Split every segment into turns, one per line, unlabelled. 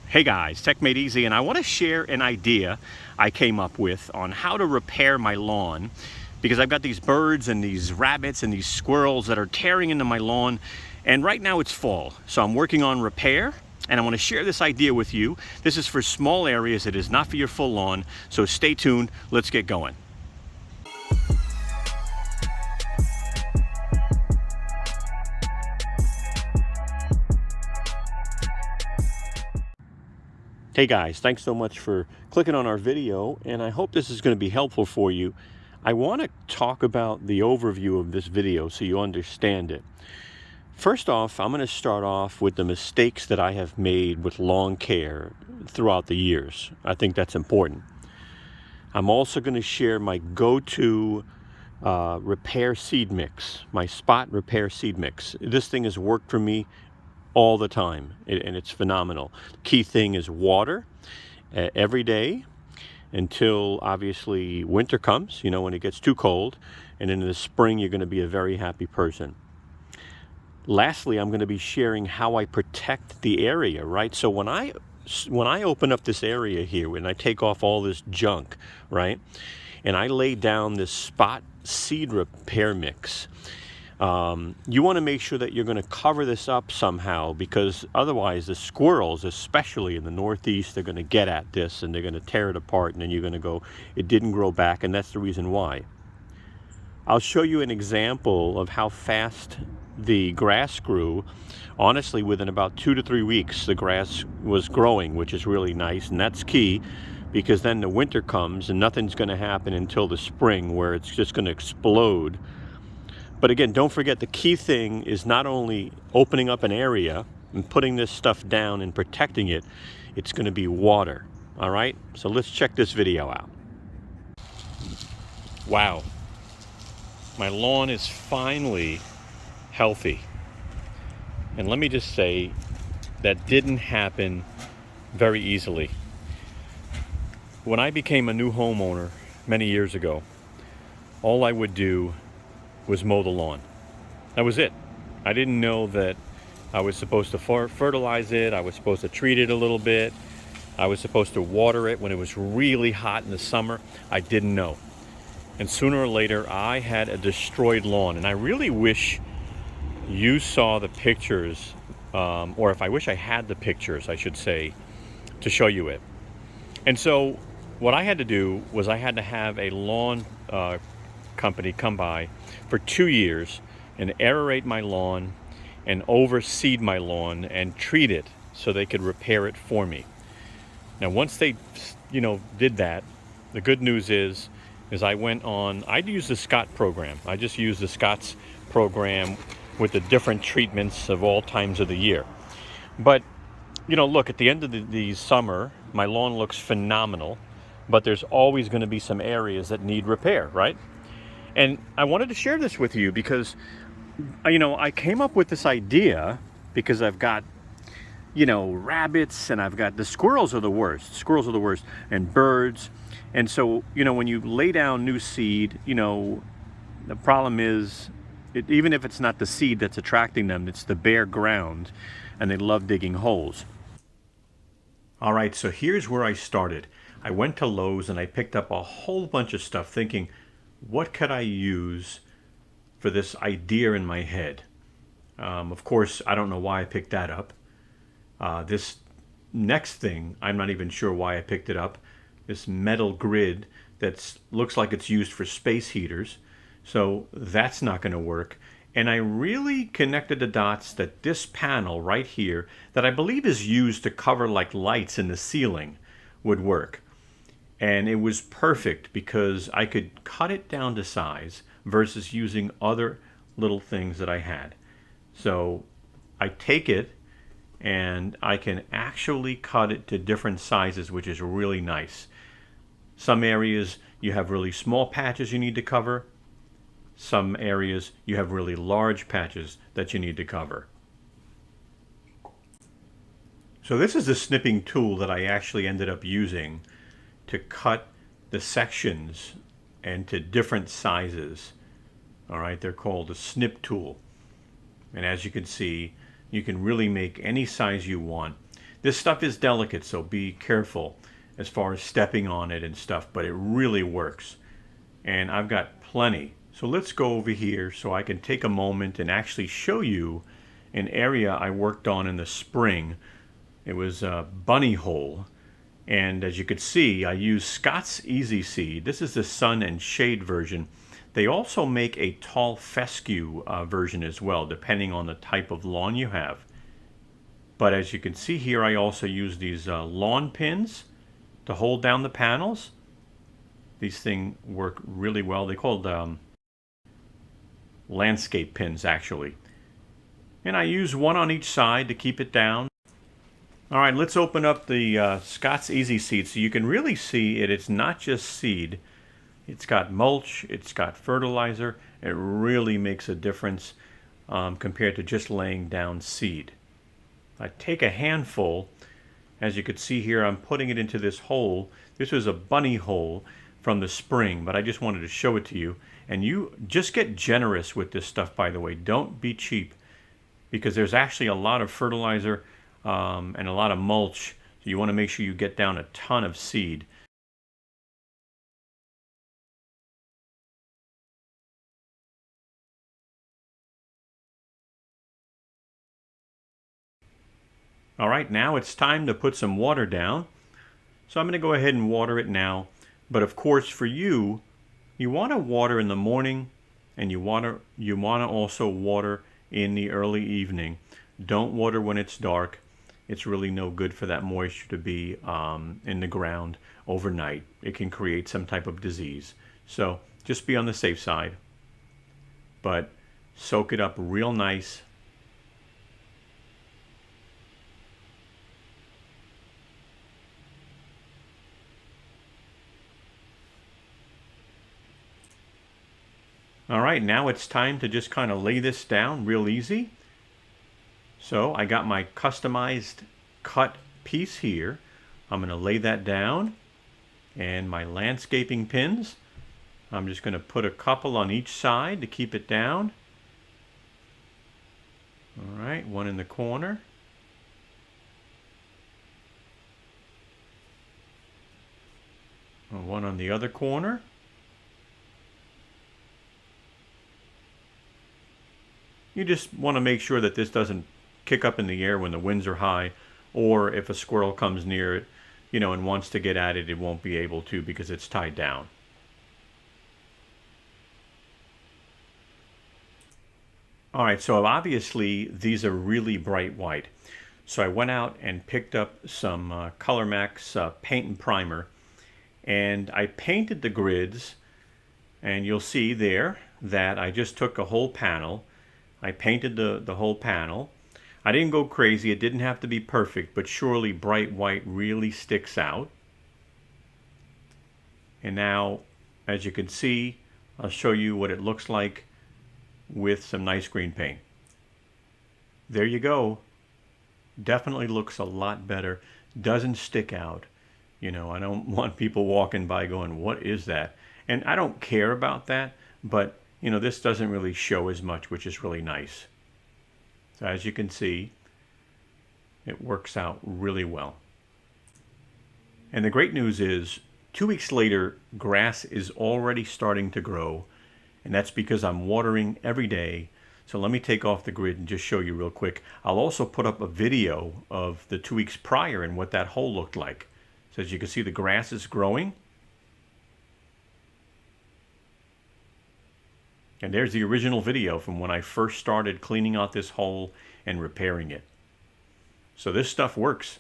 Hey guys, techmadeezy, and I want to share an idea I came up with on how to repair my lawn, because I've got these birds and these rabbits and these squirrels that are tearing into my lawn, and right now it's fall, so I'm working on repair, and I want to share this idea with you. This is for small areas, it is not for your full lawn, so stay tuned, let's get going. Hey guys, thanks so much for clicking on our video, and I hope this is going to be helpful for you. I want to talk about the overview of this video so you understand it. First off, I'm going to start off with the mistakes that I have made with lawn care throughout the years. I think that's important. I'm also going to share my go-to repair seed mix, my spot repair seed mix. This thing has worked for me all the time, and it's phenomenal. The key thing is water every day until obviously winter comes, when it gets too cold, and in the spring you're going to be a very happy person. Lastly, I'm going to be sharing how I protect the area, right? So when I open up this area here, when I take off all this junk, right, and I lay down this spot seed repair mix, you want to make sure that you're going to cover this up somehow, because otherwise the squirrels, especially in the Northeast, they're going to get at this and they're going to tear it apart, and then you're going to go, it didn't grow back, and that's the reason why. I'll show you an example of how fast the grass grew. Honestly, within about 2 to 3 weeks, the grass was growing, which is really nice, and that's key, because then the winter comes and nothing's going to happen until the spring, where it's just going to explode. But again, don't forget, the key thing is not only opening up an area and putting this stuff down and protecting it, it's going to be water. All right, so let's check this video out. Wow, my lawn is finally healthy. And let me just say, that didn't happen very easily. When I became a new homeowner many years ago, all I would do was mow the lawn. That was it. I didn't know that I was supposed to fertilize it. I was supposed to treat it a little bit. I was supposed to water it when it was really hot in the summer. I didn't know. And sooner or later, I had a destroyed lawn. And I really wish you saw the pictures, or if I wish I had the pictures, I should say, to show you it. And so what I had to do was I had to have a lawn company come by for 2 years and aerate my lawn and overseed my lawn and treat it so they could repair it for me. Now, once they, did that, the good news is I went on, I'd use the Scott program. I just use the Scott's program with the different treatments of all times of the year. But, look, at the end of the summer, my lawn looks phenomenal, but there's always going to be some areas that need repair, right? And I wanted to share this with you because, I came up with this idea because I've got, rabbits, and I've got, the squirrels are the worst, and birds. And so, when you lay down new seed, the problem is, even if it's not the seed that's attracting them, it's the bare ground, and they love digging holes. All right, so here's where I started. I went to Lowe's and I picked up a whole bunch of stuff thinking, what could I use for this idea in my head? Of course, I don't know why I picked that up. This next thing, I'm not even sure why I picked it up. This metal grid that looks like it's used for space heaters. So that's not going to work. And I really connected the dots that this panel right here, that I believe is used to cover like lights in the ceiling, would work. And it was perfect because I could cut it down to size versus using other little things that I had. So I take it and I can actually cut it to different sizes, which is really nice. Some areas you have really small patches you need to cover. Some areas you have really large patches that you need to cover. So this is the snipping tool that I actually ended up using to cut the sections into different sizes. All right, they're called a snip tool. And as you can see, you can really make any size you want. This stuff is delicate, so be careful as far as stepping on it and stuff, but it really works. And I've got plenty. So let's go over here so I can take a moment and actually show you an area I worked on in the spring. It was a bunny hole. And as you could see, I used Scott's Easy Seed. This is the sun and shade version. They also make a tall fescue version as well, depending on the type of lawn you have. But as you can see here, I also use these lawn pins to hold down the panels. These things work really well. They're called landscape pins, actually. And I use one on each side to keep it down. All right, let's open up the Scott's Easy Seed so you can really see it. It's not just seed. It's got mulch, it's got fertilizer. It really makes a difference compared to just laying down seed. I take a handful. As you can see here, I'm putting it into this hole. This was a bunny hole from the spring, but I just wanted to show it to you. And you just get generous with this stuff, by the way. Don't be cheap, because there's actually a lot of fertilizer and a lot of mulch. So you want to make sure you get down a ton of seed. All right, now it's time to put some water down. So I'm going to go ahead and water it now. But of course, for you, you want to water in the morning, and you want to also water in the early evening. Don't water when it's dark. It's really no good for that moisture to be in the ground overnight. It can create some type of disease. So just be on the safe side. But soak it up real nice. All right, now it's time to just kind of lay this down real easy. So I got my customized cut piece here. I'm going to lay that down, and my landscaping pins. I'm just going to put a couple on each side to keep it down. All right, one in the corner. One on the other corner. You just want to make sure that this doesn't kick up in the air when the winds are high, or if a squirrel comes near it, and wants to get at it, it won't be able to because it's tied down. All right, so obviously these are really bright white. So I went out and picked up some Color Max paint and primer, and I painted the grids, and you'll see there that I just took a whole panel. I painted the whole panel. I didn't go crazy. It didn't have to be perfect, but surely bright white really sticks out. And now, as you can see, I'll show you what it looks like with some nice green paint. There you go. Definitely looks a lot better. Doesn't stick out. I don't want people walking by going, what is that? And I don't care about that, but this doesn't really show as much, which is really nice. So as you can see, it works out really well. And the great news is, 2 weeks later, grass is already starting to grow, and that's because I'm watering every day. So let me take off the grid and just show you real quick. I'll also put up a video of the 2 weeks prior and what that hole looked like. So as you can see, the grass is growing. And there's the original video from when I first started cleaning out this hole and repairing it. So this stuff works.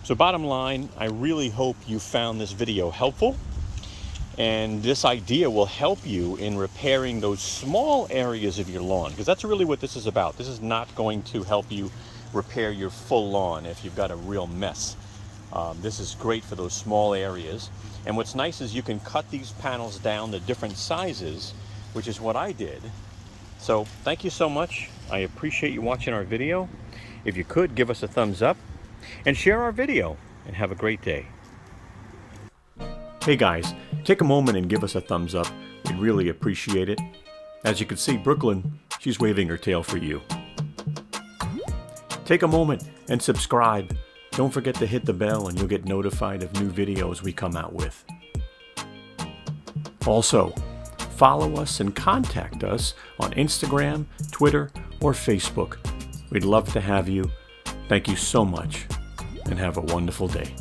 So bottom line, I really hope you found this video helpful. And this idea will help you in repairing those small areas of your lawn, because that's really what this is about. This is not going to help you repair your full lawn if you've got a real mess. This is great for those small areas. And what's nice is you can cut these panels down to different sizes, which is what I did. So thank you so much. I appreciate you watching our video. If you could, give us a thumbs up and share our video, and have a great day. Hey guys, take a moment and give us a thumbs up. We'd really appreciate it. As you can see, Brooklyn, She's waving her tail for you. Take a moment and subscribe. Don't forget to hit the bell and you'll get notified of new videos we come out with. Also, follow us and contact us on Instagram, Twitter, or Facebook. We'd love to have you. Thank you so much and have a wonderful day.